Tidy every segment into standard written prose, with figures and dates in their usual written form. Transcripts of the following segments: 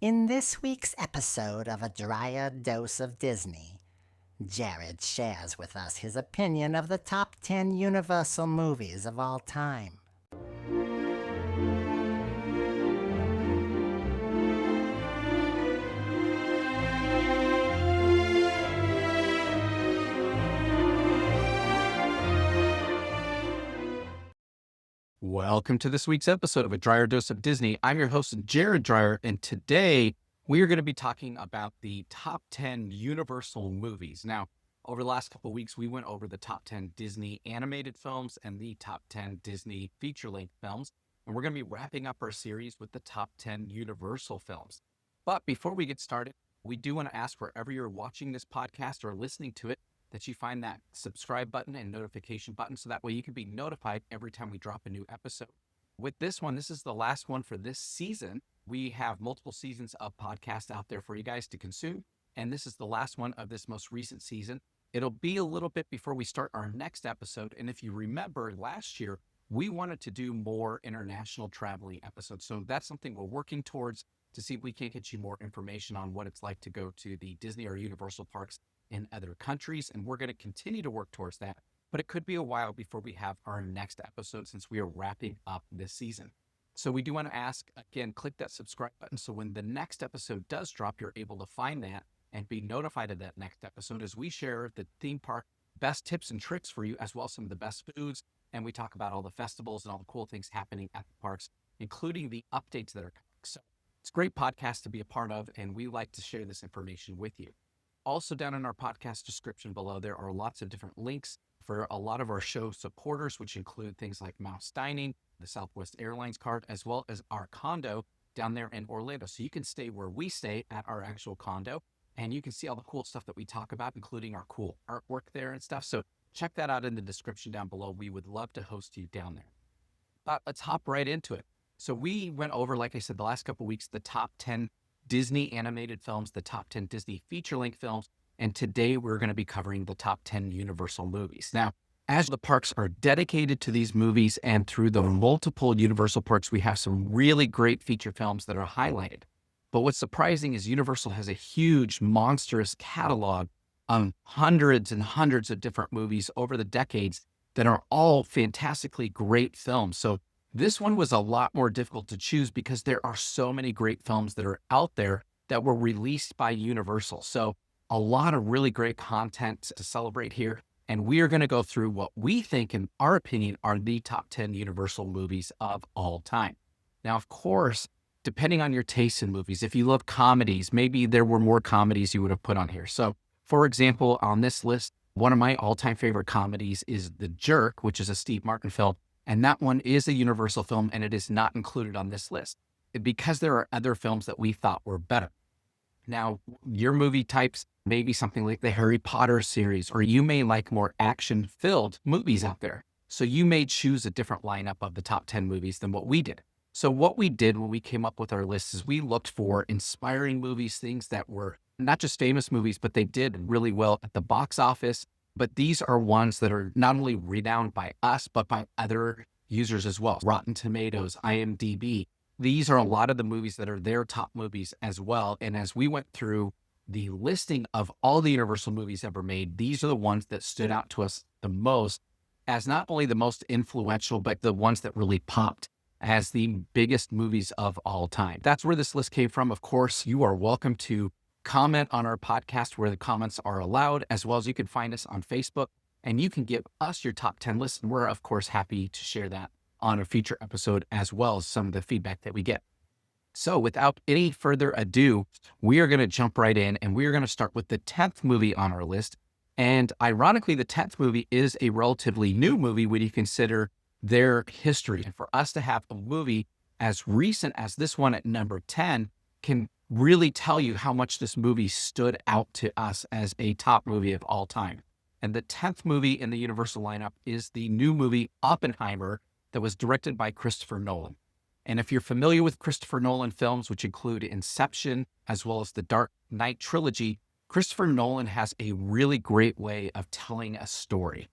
In this week's episode of A Drier Dose of Disney, Jared shares with us his opinion of the top 10 Universal movies of all time. Welcome to this week's episode of A Drier Dose of Disney. I'm your host, Jared Dreyer, and today we are going to be talking about the top 10 Universal movies. Now, over the last couple of weeks, we went over the top 10 Disney animated films and the top 10 Disney feature-length films, and we're going to be wrapping up our series with the top 10 Universal films. But before we get started, we do want to ask wherever you're watching this podcast or listening to it, that you find that subscribe button and notification button so that way you can be notified every time we drop a new episode. With this one, this is the last one for this season. We have multiple seasons of podcasts out there for you guys to consume, and this is the last one of this most recent season. It'll be a little bit before we start our next episode, and if you remember last year, we wanted to do more international traveling episodes, so that's something we're working towards to see if we can get you more information on what it's like to go to the Disney or Universal parks in other countries, and we're going to continue to work towards that. But it could be a while before we have our next episode since we are wrapping up this season. So we do want to ask, again, click that subscribe button so when the next episode does drop, you're able to find that and be notified of that next episode as we share the theme park best tips and tricks for you, as well as some of the best foods. And we talk about all the festivals and all the cool things happening at the parks, including the updates that are coming. So it's a great podcast to be a part of, and we like to share this information with you. Also, down in our podcast description below, there are lots of different links for a lot of our show supporters, which include things like Mouse Dining, the Southwest Airlines card, as well as our condo down there in Orlando. So you can stay where we stay at our actual condo, and you can see all the cool stuff that we talk about, including our cool artwork there and stuff. So check that out in the description down below. We would love to host you down there. But let's hop right into it. So we went over, like I said, the last couple of weeks, the top 10 Disney animated films, the top 10 Disney feature-length films, and today we're going to be covering the top 10 Universal movies. Now, as the parks are dedicated to these movies and through the multiple Universal parks, we have some really great feature films that are highlighted. But what's surprising is Universal has a huge, monstrous catalog of hundreds and hundreds of different movies over the decades that are all fantastically great films. So this one was a lot more difficult to choose because there are so many great films that are out there that were released by Universal. So a lot of really great content to celebrate here. And we are going to go through what we think, in our opinion, are the top 10 Universal movies of all time. Now, of course, depending on your taste in movies, if you love comedies, maybe there were more comedies you would have put on here. So, for example, on this list, one of my all-time favorite comedies is The Jerk, which is a Steve Martin film. And that one is a Universal film, and it is not included on this list because there are other films that we thought were better. Now, your movie types may be something like the Harry Potter series, or you may like more action-filled movies out there. So you may choose a different lineup of the top 10 movies than what we did. So what we did when we came up with our list is we looked for inspiring movies, things that were not just famous movies, but they did really well at the box office. But these are ones that are not only renowned by us, but by other users as well. Rotten Tomatoes, IMDb. These are a lot of the movies that are their top movies as well. And as we went through the listing of all the Universal movies ever made, these are the ones that stood out to us the most as not only the most influential, but the ones that really popped as the biggest movies of all time. That's where this list came from. Of course, you are welcome to comment on our podcast where the comments are allowed, as well as you can find us on Facebook and you can give us your top 10 list. And we're, of course, happy to share that on a future episode, as well as some of the feedback that we get. So without any further ado, we are going to jump right in, and we are going to start with the 10th movie on our list. And ironically, the 10th movie is a relatively new movie when you consider their history. And for us to have a movie as recent as this one at number 10 can really tell you how much this movie stood out to us as a top movie of all time. And the 10th movie in the Universal lineup is the new movie Oppenheimer that was directed by Christopher Nolan. And if you're familiar with Christopher Nolan films, which include Inception, as well as the Dark Knight trilogy, Christopher Nolan has a really great way of telling a story.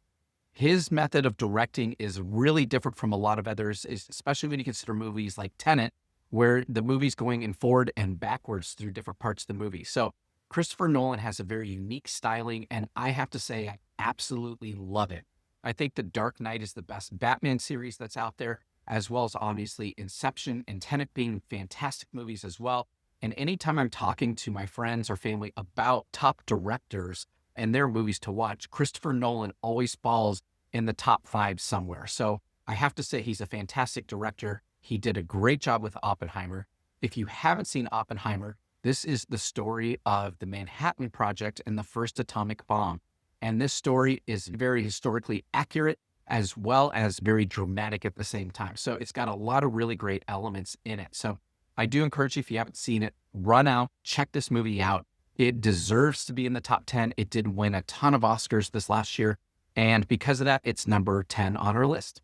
His method of directing is really different from a lot of others, especially when you consider movies like Tenet, where the movie's going in forward and backwards through different parts of the movie. So Christopher Nolan has a very unique styling, and I have to say, I absolutely love it. I think The Dark Knight is the best Batman series that's out there, as well as obviously Inception and Tenet being fantastic movies as well. And anytime I'm talking to my friends or family about top directors and their movies to watch, Christopher Nolan always falls in the top 5 somewhere. So I have to say he's a fantastic director. He did a great job with Oppenheimer. If you haven't seen Oppenheimer, this is the story of the Manhattan Project and the first atomic bomb. And this story is very historically accurate as well as very dramatic at the same time. So it's got a lot of really great elements in it. So I do encourage you, if you haven't seen it, run out, check this movie out. It deserves to be in the top 10. It did win a ton of Oscars this last year. And because of that, it's number 10 on our list.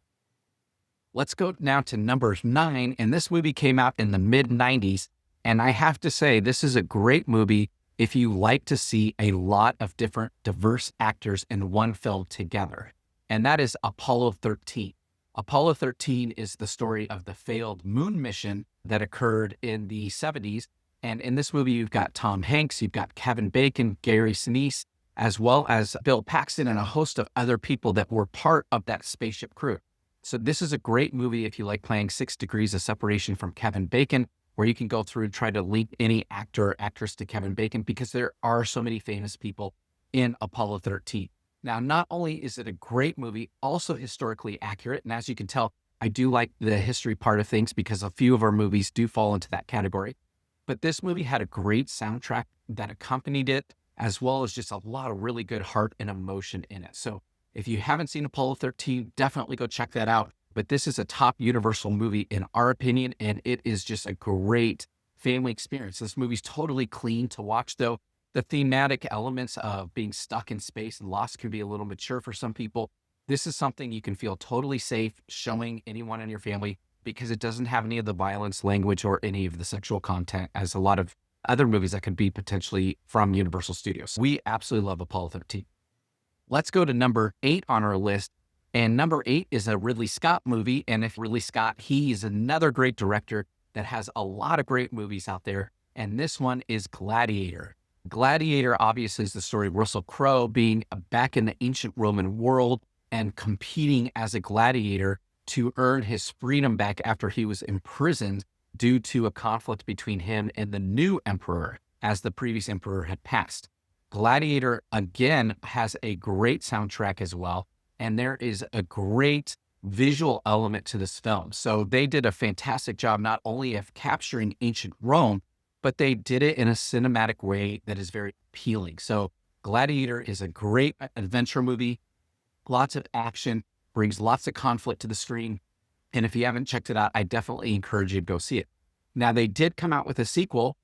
Let's go now to number 9. And this movie came out in the mid 90s. And I have to say, this is a great movie if you like to see a lot of different diverse actors in one film together. And that is Apollo 13. Apollo 13 is the story of the failed moon mission that occurred in the 70s. And in this movie, you've got Tom Hanks, you've got Kevin Bacon, Gary Sinise, as well as Bill Paxton and a host of other people that were part of that spaceship crew. So this is a great movie if you like playing 6 Degrees of Separation from Kevin Bacon, where you can go through and try to link any actor or actress to Kevin Bacon, because there are so many famous people in Apollo 13. Now, not only is it a great movie, also historically accurate. And as you can tell, I do like the history part of things because a few of our movies do fall into that category. But this movie had a great soundtrack that accompanied it, as well as just a lot of really good heart and emotion in it. So if you haven't seen Apollo 13, definitely go check that out. But this is a top Universal movie in our opinion, and it is just a great family experience. This movie's totally clean to watch, though. The thematic elements of being stuck in space and lost can be a little mature for some people. This is something you can feel totally safe showing anyone in your family because it doesn't have any of the violence, language, or any of the sexual content as a lot of other movies that could be potentially from Universal Studios. We absolutely love Apollo 13. Let's go to number 8 on our list. And number 8 is a Ridley Scott movie. And if Ridley Scott, he is another great director that has a lot of great movies out there. And this one is Gladiator. Gladiator obviously is the story of Russell Crowe being back in the ancient Roman world and competing as a gladiator to earn his freedom back after he was imprisoned due to a conflict between him and the new emperor, as the previous emperor had passed. Gladiator, again, has a great soundtrack as well, and there is a great visual element to this film. So they did a fantastic job not only of capturing ancient Rome, but they did it in a cinematic way that is very appealing. So Gladiator is a great adventure movie, lots of action, brings lots of conflict to the screen. And if you haven't checked it out, I definitely encourage you to go see it. Now, they did come out with a sequel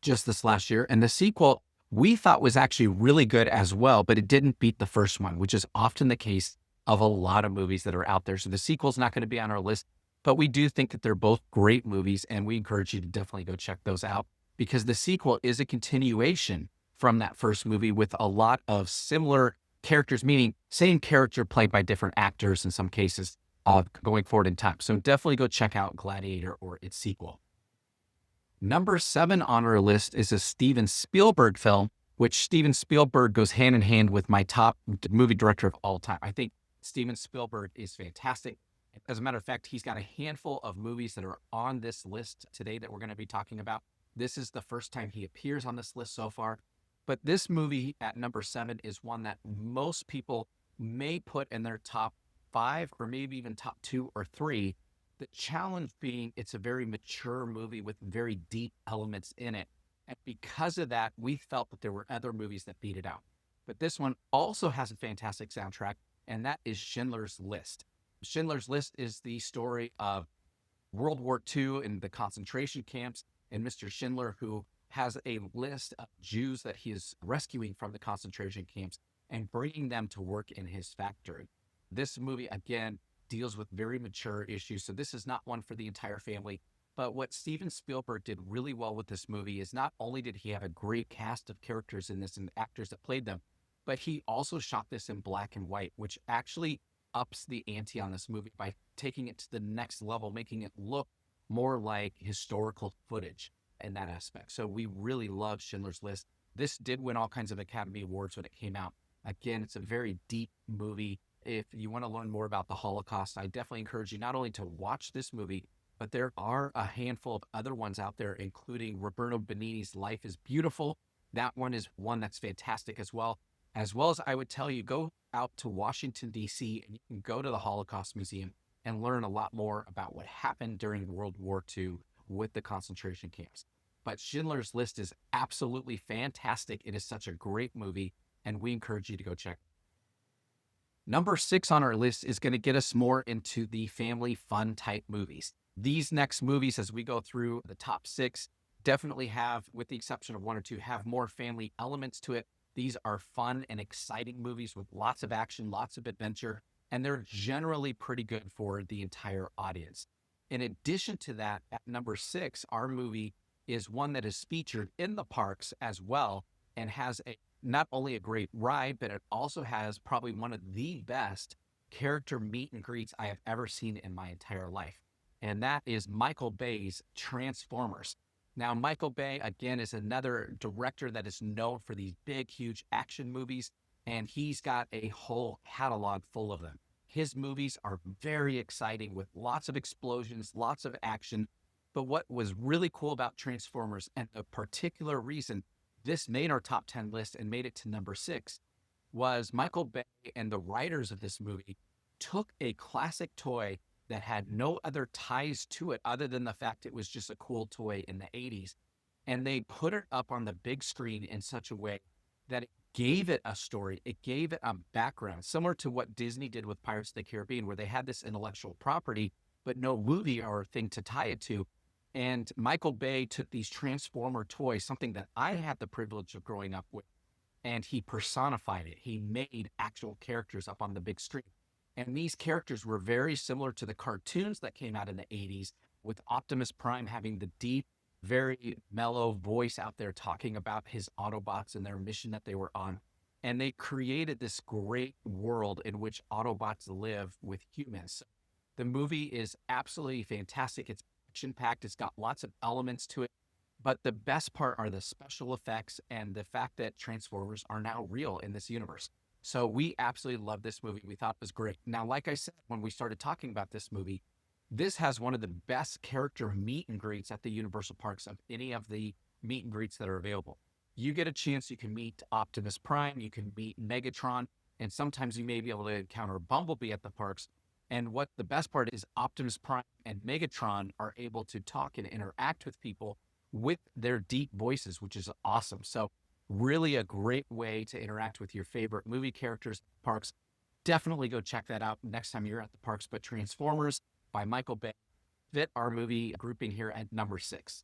just this last year, and the sequel we thought was actually really good as well, but it didn't beat the first one, which is often the case of a lot of movies that are out there. So the sequel's not going to be on our list, but we do think that they're both great movies, and we encourage you to definitely go check those out because the sequel is a continuation from that first movie with a lot of similar characters, meaning same character played by different actors in some cases, going forward in time. So definitely go check out Gladiator or its sequel. Number 7 on our list is a Steven Spielberg film, which Steven Spielberg goes hand in hand with my top movie director of all time. I think Steven Spielberg is fantastic. As a matter of fact, he's got a handful of movies that are on this list today that we're going to be talking about. This is the first time he appears on this list so far. But this movie at number 7 is one that most people may put in their top 5 or maybe even top 2 or 3. The challenge being it's a very mature movie with very deep elements in it. And because of that, we felt that there were other movies that beat it out. But this one also has a fantastic soundtrack, and that is Schindler's List. Schindler's List is the story of World War II and the concentration camps, and Mr. Schindler, who has a list of Jews that he is rescuing from the concentration camps and bringing them to work in his factory. This movie, again, deals with very mature issues. So this is not one for the entire family. But what Steven Spielberg did really well with this movie is not only did he have a great cast of characters in this and actors that played them, but he also shot this in black and white, which actually ups the ante on this movie by taking it to the next level, making it look more like historical footage in that aspect. So we really love Schindler's List. This did win all kinds of Academy Awards when it came out. Again, it's a very deep movie. If you want to learn more about the Holocaust, I definitely encourage you not only to watch this movie, but there are a handful of other ones out there, including Roberto Benigni's Life is Beautiful. That one is one that's fantastic as well. As well as I would tell you, go out to Washington, D.C., and you can go to the Holocaust Museum and learn a lot more about what happened during World War II with the concentration camps. But Schindler's List is absolutely fantastic. It is such a great movie, and we encourage you to go check it. Number 6 on our list is going to get us more into the family fun type movies. These next movies, as we go through the top 6, definitely have, with the exception of one or two, have more family elements to it. These are fun and exciting movies with lots of action, lots of adventure, and they're generally pretty good for the entire audience. In addition to that, at number 6, our movie is one that is featured in the parks as well and has not only a great ride, but it also has probably one of the best character meet and greets I have ever seen in my entire life. And that is Michael Bay's Transformers. Now, Michael Bay, again, is another director that is known for these big, huge action movies, and he's got a whole catalog full of them. His movies are very exciting with lots of explosions, lots of action. But what was really cool about Transformers, and the particular reason this made our top 10 list and made it to number 6, was Michael Bay and the writers of this movie took a classic toy that had no other ties to it other than the fact it was just a cool toy in the 80s. And they put it up on the big screen in such a way that it gave it a story, it gave it a background, similar to what Disney did with Pirates of the Caribbean, where they had this intellectual property, but no movie or thing to tie it to. And Michael Bay took these Transformer toys, something that I had the privilege of growing up with, and he personified it. He made actual characters up on the big screen. And these characters were very similar to the cartoons that came out in the 80s, with Optimus Prime having the deep, very mellow voice out there talking about his Autobots and their mission that they were on. And they created this great world in which Autobots live with humans. The movie is absolutely fantastic. It's action-packed. It's got lots of elements to it. But the best part are the special effects and the fact that Transformers are now real in this universe. So we absolutely love this movie. We thought it was great. Now, like I said, when we started talking about this movie, this has one of the best character meet and greets at the Universal Parks of any of the meet and greets that are available. You get a chance, you can meet Optimus Prime, you can meet Megatron, and sometimes you may be able to encounter Bumblebee at the parks. And what the best part is, Optimus Prime and Megatron are able to talk and interact with people with their deep voices, which is awesome. So really a great way to interact with your favorite movie characters at the parks. Definitely go check that out next time you're at the parks. But Transformers by Michael Bay fit our movie grouping here at number 6.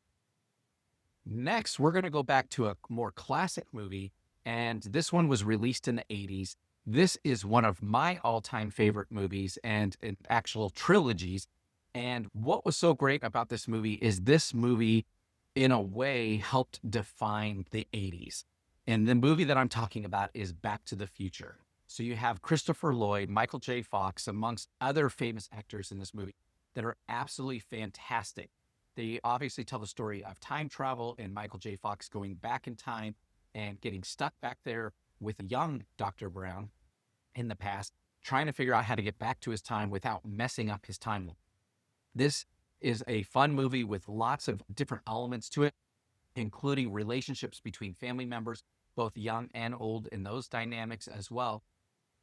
Next, we're going to go back to a more classic movie, and this one was released in the 80s. This is one of my all-time favorite movies and actual trilogies. And what was so great about this movie is this movie, in a way, helped define the 80s. And the movie that I'm talking about is Back to the Future. So you have Christopher Lloyd, Michael J. Fox, amongst other famous actors in this movie that are absolutely fantastic. They obviously tell the story of time travel and Michael J. Fox going back in time and getting stuck back there with young Dr. Brown in the past, trying to figure out how to get back to his time without messing up his timeline. This is a fun movie with lots of different elements to it, including relationships between family members, both young and old, in those dynamics, as well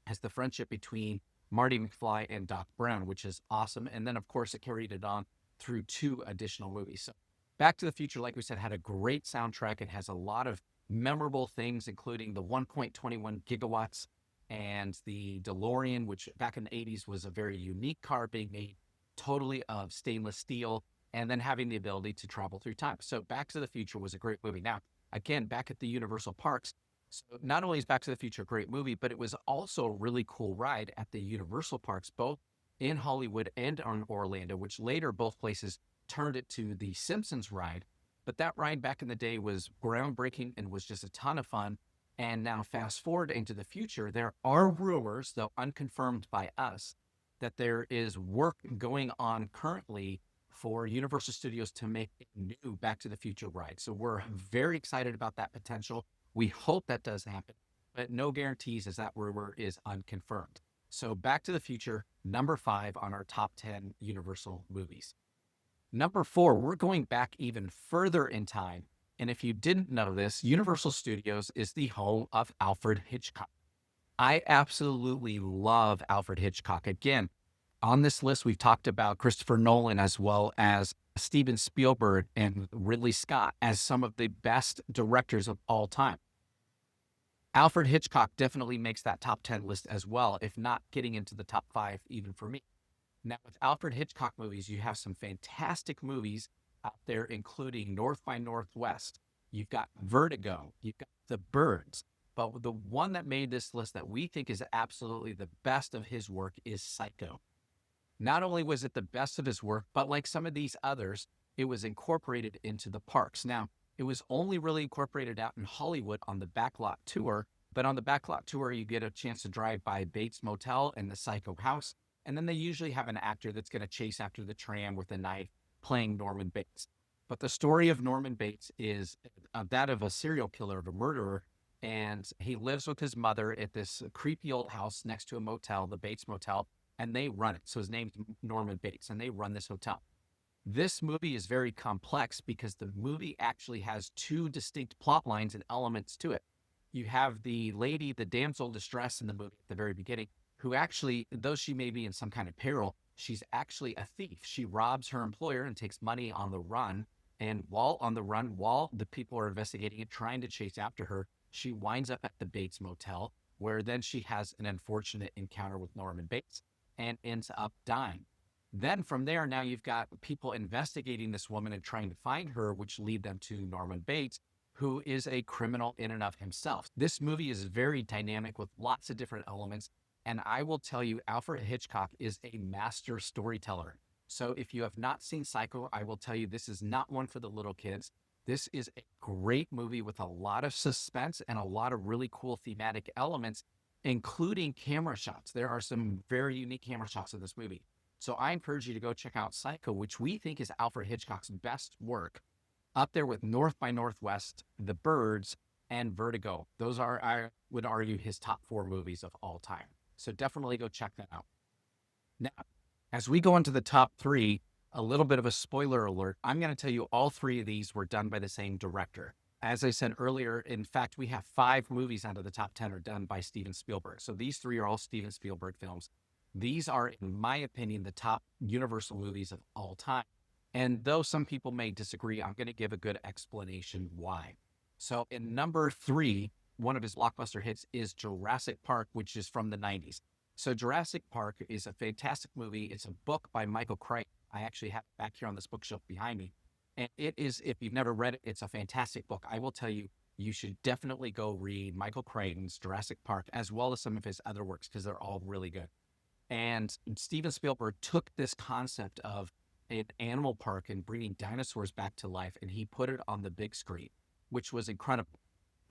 as the friendship between Marty McFly and Doc Brown, which is awesome. And then, of course, it carried it on through 2 additional movies. So Back to the Future, like we said, had a great soundtrack. It has a lot of memorable things, including the 1.21 gigawatts and the DeLorean, which back in the 80s was a very unique car being made totally of stainless steel, and then having the ability to travel through time. So Back to the Future was a great movie. Now, again, back at the Universal Parks, so not only is Back to the Future a great movie, but it was also a really cool ride at the Universal Parks, both in Hollywood and in Orlando, which later both places turned it to the Simpsons ride. But that ride back in the day was groundbreaking and was just a ton of fun. And now fast forward into the future, there are rumors, though unconfirmed by us, that there is work going on currently for Universal Studios to make a new Back to the Future ride. So we're very excited about that potential. We hope that does happen, but no guarantees, as that rumor is unconfirmed. So Back to the Future, number 5 on our top 10 Universal movies. Number 4, we're going back even further in time. And if you didn't know this, Universal Studios is the home of Alfred Hitchcock. I absolutely love Alfred Hitchcock. Again, on this list, we've talked about Christopher Nolan as well as Steven Spielberg and Ridley Scott as some of the best directors of all time. Alfred Hitchcock definitely makes that top 10 list as well, if not getting into the top 5 even for me. Now, with Alfred Hitchcock movies, you have some fantastic movies out there, including North by Northwest. You've got Vertigo. You've got The Birds. But the one that made this list that we think is absolutely the best of his work is Psycho. Not only was it the best of his work, but like some of these others, it was incorporated into the parks. Now, it was only really incorporated out in Hollywood on the Backlot Tour, but on the Backlot Tour, you get a chance to drive by Bates Motel and the Psycho House, and then they usually have an actor that's going to chase after the tram with a knife playing Norman Bates. But the story of Norman Bates is that of a serial killer, of a murderer, and he lives with his mother at this creepy old house next to a motel, the Bates Motel, and they run it. So his name's Norman Bates, and they run this hotel. This movie is very complex because the movie actually has 2 distinct plot lines and elements to it. You have the lady, the damsel in distress in the movie at the very beginning, who actually, though she may be in some kind of peril, she's actually a thief. She robs her employer and takes money on the run. And while on the run, while the people are investigating and trying to chase after her, she winds up at the Bates Motel, where then she has an unfortunate encounter with Norman Bates and ends up dying. Then from there, now you've got people investigating this woman and trying to find her, which lead them to Norman Bates, who is a criminal in and of himself. This movie is very dynamic with lots of different elements. And I will tell you, Alfred Hitchcock is a master storyteller. So if you have not seen Psycho, I will tell you this is not one for the little kids. This is a great movie with a lot of suspense and a lot of really cool thematic elements, including camera shots. There are some very unique camera shots in this movie. So I encourage you to go check out Psycho, which we think is Alfred Hitchcock's best work, up there with North by Northwest, The Birds, and Vertigo. Those are, I would argue, his top 4 movies of all time. So definitely go check that out. Now, as we go into the top 3, a little bit of a spoiler alert. I'm going to tell you all 3 of these were done by the same director. As I said earlier, in fact, we have 5 movies out of the top 10 are done by Steven Spielberg. So these 3 are all Steven Spielberg films. These are, in my opinion, the top Universal movies of all time. And though some people may disagree, I'm going to give a good explanation why. So in number 3, one of his blockbuster hits is Jurassic Park, which is from the 90s. So Jurassic Park is a fantastic movie. It's a book by Michael Crichton. I actually have it back here on this bookshelf behind me. And it is, if you've never read it, it's a fantastic book. I will tell you, you should definitely go read Michael Crichton's Jurassic Park, as well as some of his other works, because they're all really good. And Steven Spielberg took this concept of an animal park and bringing dinosaurs back to life, and he put it on the big screen, which was incredible.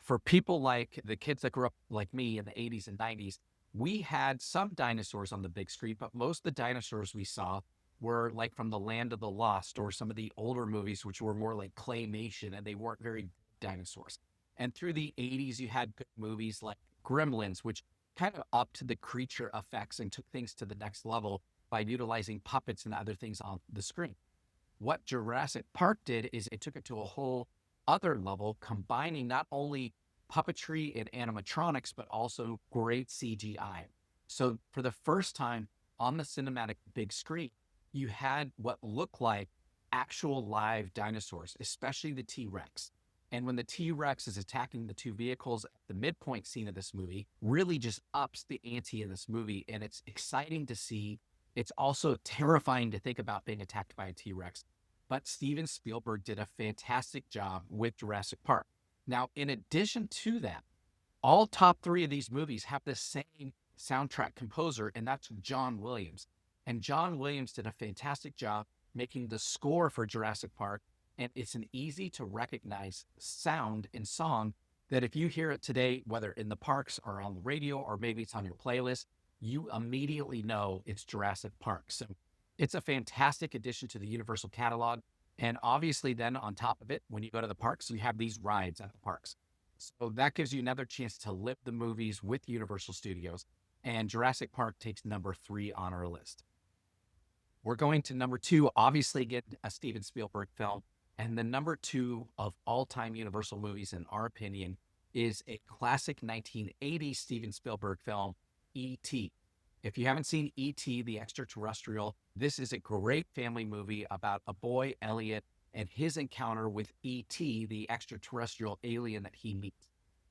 For people like the kids that grew up like me in the 80s and 90s, we had some dinosaurs on the big screen, but most of the dinosaurs we saw were like from the Land of the Lost or some of the older movies, which were more like claymation, and they weren't very good dinosaurs. And through the 80s, you had good movies like Gremlins, which kind of upped the creature effects and took things to the next level by utilizing puppets and other things on the screen. What Jurassic Park did is it took it to a whole other level, combining not only puppetry and animatronics, but also great CGI. So for the first time on the cinematic big screen, you had what looked like actual live dinosaurs, especially the T-Rex. And when the T-Rex is attacking the 2 vehicles at the midpoint scene of this movie, really just ups the ante in this movie. And it's exciting to see. It's also terrifying to think about being attacked by a T-Rex. But Steven Spielberg did a fantastic job with Jurassic Park. Now, in addition to that, all top 3 of these movies have the same soundtrack composer, and that's John Williams. And John Williams did a fantastic job making the score for Jurassic Park. And it's an easy to recognize sound and song that if you hear it today, whether in the parks or on the radio, or maybe it's on your playlist, you immediately know it's Jurassic Park. So It's a fantastic addition to the Universal catalog. And obviously, then on top of it, when you go to the parks, you have these rides at the parks. So that gives you another chance to live the movies with Universal Studios. And Jurassic Park takes number 3 on our list. We're going to number 2, obviously, get a Steven Spielberg film. And the number 2 of all time Universal movies, in our opinion, is a classic 1980 Steven Spielberg film, E.T. If you haven't seen E.T. the Extraterrestrial, this is a great family movie about a boy, Elliot, and his encounter with E.T., the extraterrestrial alien that he meets.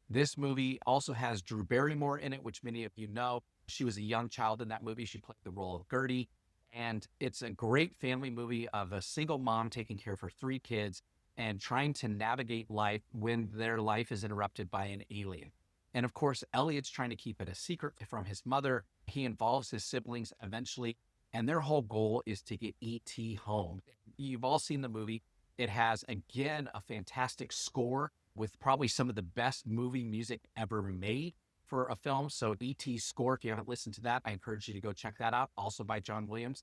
This movie also has Drew Barrymore in it, which many of you know. She was a young child in that movie. She played the role of Gertie. And it's a great family movie of a single mom taking care of her 3 kids and trying to navigate life when their life is interrupted by an alien. And of course, Elliot's trying to keep it a secret from his mother. He involves his siblings eventually, and their whole goal is to get E.T. home. You've all seen the movie. It has, again, a fantastic score with probably some of the best movie music ever made for a film. So E.T.'s score, if you haven't listened to that, I encourage you to go check that out, also by John Williams.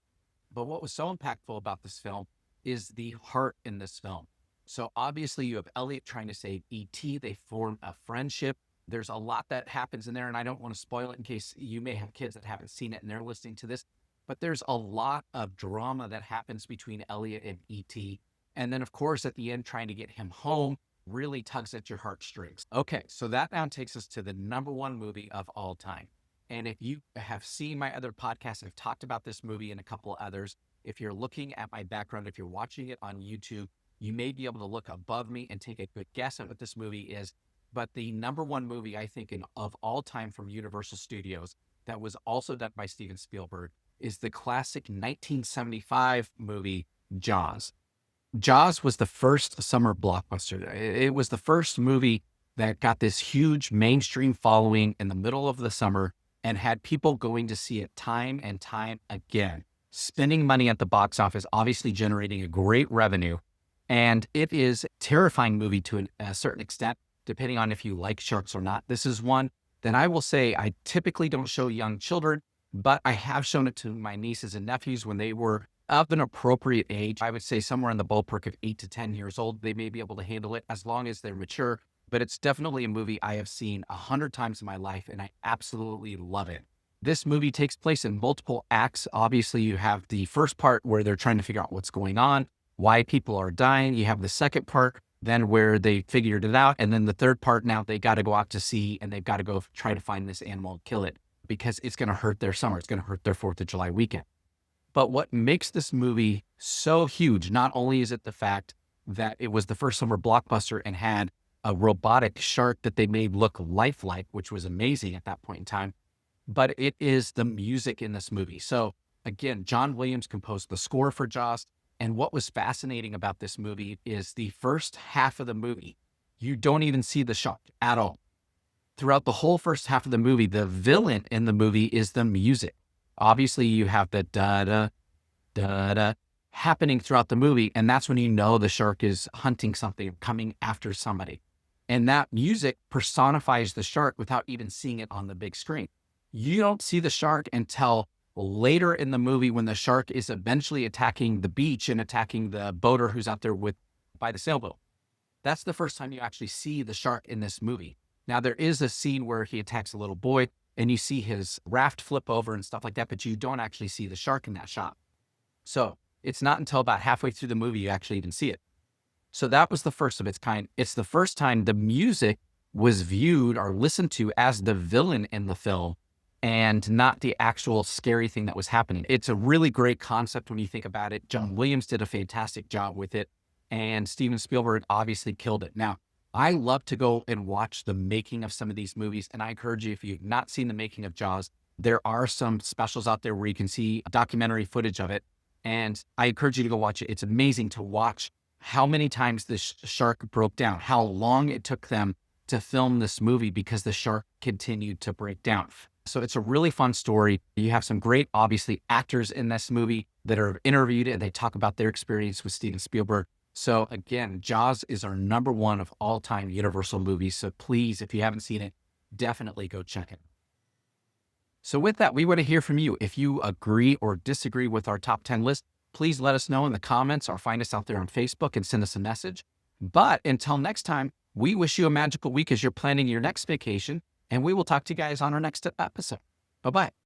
But what was so impactful about this film is the heart in this film. So obviously you have Elliot trying to save E.T. They form a friendship. There's a lot that happens in there, and I don't want to spoil it in case you may have kids that haven't seen it and they're listening to this. But there's a lot of drama that happens between Elliot and E.T. And then, of course, at the end, trying to get him home really tugs at your heartstrings. Okay, so that now takes us to the number 1 movie of all time. And if you have seen my other podcasts, I've talked about this movie and a couple others. If you're looking at my background, if you're watching it on YouTube, you may be able to look above me and take a good guess at what this movie is. But the number 1 movie, I think, of all time from Universal Studios that was also done by Steven Spielberg is the classic 1975 movie, Jaws. Jaws was the first summer blockbuster. It was the first movie that got this huge mainstream following in the middle of the summer and had people going to see it time and time again, spending money at the box office, obviously generating a great revenue. And it is a terrifying movie to a certain extent, depending on if you like sharks or not. This is one that I will say I typically don't show young children, but I have shown it to my nieces and nephews when they were of an appropriate age. I would say somewhere in the ballpark of 8 to 10 years old. They may be able to handle it as long as they're mature, but it's definitely a movie I have seen 100 times in my life, and I absolutely love it. This movie takes place in multiple acts. Obviously, you have the first part where they're trying to figure out what's going on, why people are dying. You have the second part, then where they figured it out. And then the third part, now they got to go out to sea and they've got to go try to find this animal and kill it because it's going to hurt their summer. It's going to hurt their 4th of July weekend. But what makes this movie so huge, not only is it the fact that it was the first summer blockbuster and had a robotic shark that they made look lifelike, which was amazing at that point in time, but it is the music in this movie. So again, John Williams composed the score for Jaws. And what was fascinating about this movie is the first half of the movie, you don't even see the shark at all. Throughout the whole first half of the movie, the villain in the movie is the music. Obviously, you have the da-da, da-da happening throughout the movie, and that's when you know the shark is hunting something, coming after somebody. And that music personifies the shark without even seeing it on the big screen. You don't see the shark until later in the movie when the shark is eventually attacking the beach and attacking the boater who's out there by the sailboat. That's the first time you actually see the shark in this movie. Now, there is a scene where he attacks a little boy and you see his raft flip over and stuff like that, but you don't actually see the shark in that shot. So it's not until about halfway through the movie you actually even see it. So that was the first of its kind. It's the first time the music was viewed or listened to as the villain in the film and not the actual scary thing that was happening. It's a really great concept when you think about it. John Williams did a fantastic job with it, and Steven Spielberg obviously killed it. Now, I love to go and watch the making of some of these movies, and I encourage you, if you've not seen the making of Jaws, there are some specials out there where you can see documentary footage of it, and I encourage you to go watch it. It's amazing to watch how many times this shark broke down, how long it took them to film this movie because the shark continued to break down. So it's a really fun story. You have some great, obviously, actors in this movie that are interviewed and they talk about their experience with Steven Spielberg. So again, Jaws is our number one of all time Universal movies. So please, if you haven't seen it, definitely go check it. So with that, we want to hear from you. If you agree or disagree with our top 10 list, please let us know in the comments or find us out there on Facebook and send us a message. But until next time, we wish you a magical week as you're planning your next vacation, and we will talk to you guys on our next episode. Bye-bye.